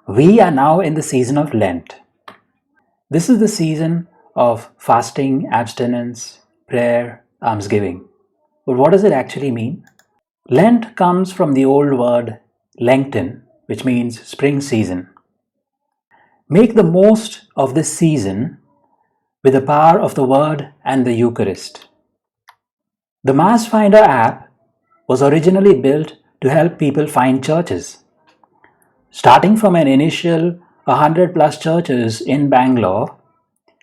We are now in the season of Lent. This is the season of fasting, abstinence, prayer, almsgiving. But what does it actually mean? Lent comes from the old word Lengten, which means spring season. Make the most of this season with the power of the Word and the Eucharist. The Mass Finder app was originally built to help people find churches. Starting from an initial 100 plus churches in Bangalore,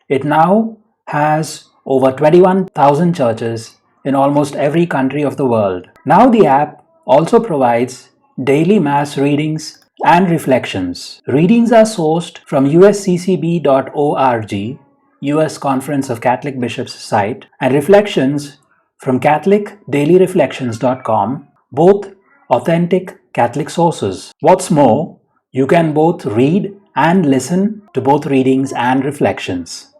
it now has over 21,000 churches in almost every country of the world. Now the app also provides daily Mass readings and reflections. Readings are sourced from usccb.org, US Conference of Catholic Bishops site, and reflections from catholicdailyreflections.com, both authentic Catholic sources. What's more, you can both read and listen to both readings and reflections.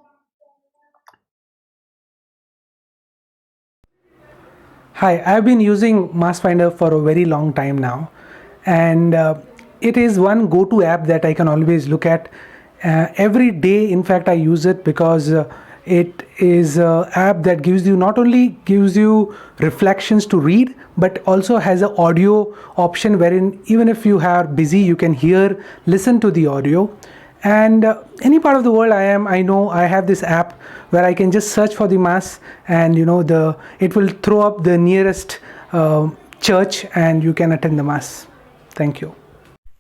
Hi, I've been using Mass Finder for a very long time now, and it is one go-to app that I can always look at every day. In fact, I use it because it is an app that not only gives you reflections to read, but also has an audio option wherein even if you are busy, you can listen to the audio. And any part of the world I know I have this app where I can just search for the Mass, and it will throw up the nearest church and you can attend the Mass. Thank you.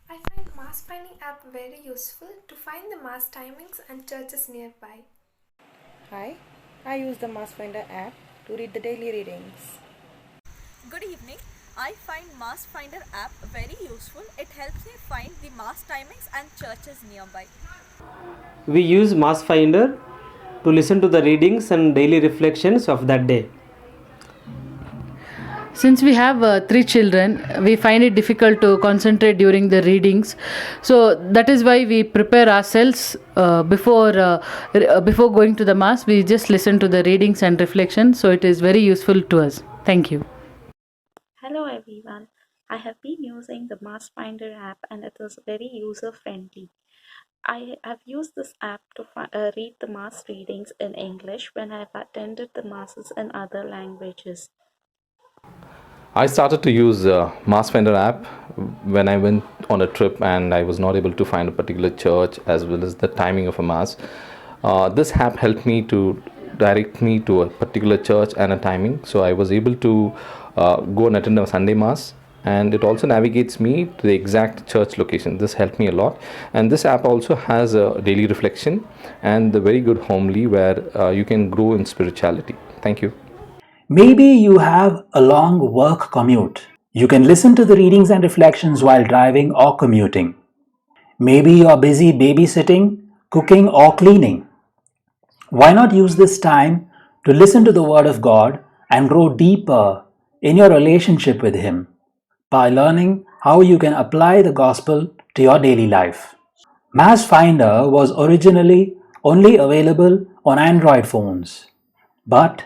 I find Mass Finding app very useful to find the Mass timings and churches nearby. Hi, I use the Mass Finder app to read the daily readings. Good evening. I find Mass Finder app very useful. It helps me find the Mass timings and churches nearby. We use Mass Finder to listen to the readings and daily reflections of that day. Since we have 3 children, we find it difficult to concentrate during the readings. So that is why we prepare ourselves before going to the Mass. We just listen to the readings and reflections. So it is very useful to us. Thank you. Hello everyone. I have been using the Mass Finder app and it is very user friendly. I have used this app to read the Mass readings in English when I have attended the Masses in other languages. I started to use Mass Finder app when I went on a trip and I was not able to find a particular church as well as the timing of a Mass. This app helped me to direct me to a particular church and a timing, so I was able to go and attend a Sunday Mass, and it also navigates me to the exact church location. This helped me a lot, and this app also has a daily reflection and the very good homily where you can grow in spirituality. Thank you. Maybe you have a long work commute. You can listen to the readings and reflections while driving or commuting. Maybe you are busy babysitting, cooking or cleaning. Why not use this time to listen to the Word of God and grow deeper in your relationship with Him by learning how you can apply the Gospel to your daily life? Mass Finder was originally only available on Android phones, but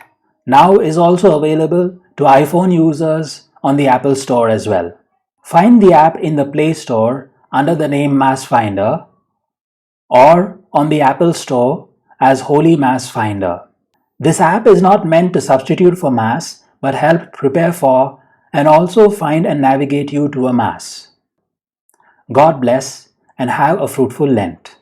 now is also available to iPhone users on the Apple Store as well. Find the app in the Play Store under the name Mass Finder or on the Apple Store as Holy Mass Finder. This app is not meant to substitute for Mass, but help prepare for and also find and navigate you to a Mass. God bless and have a fruitful Lent.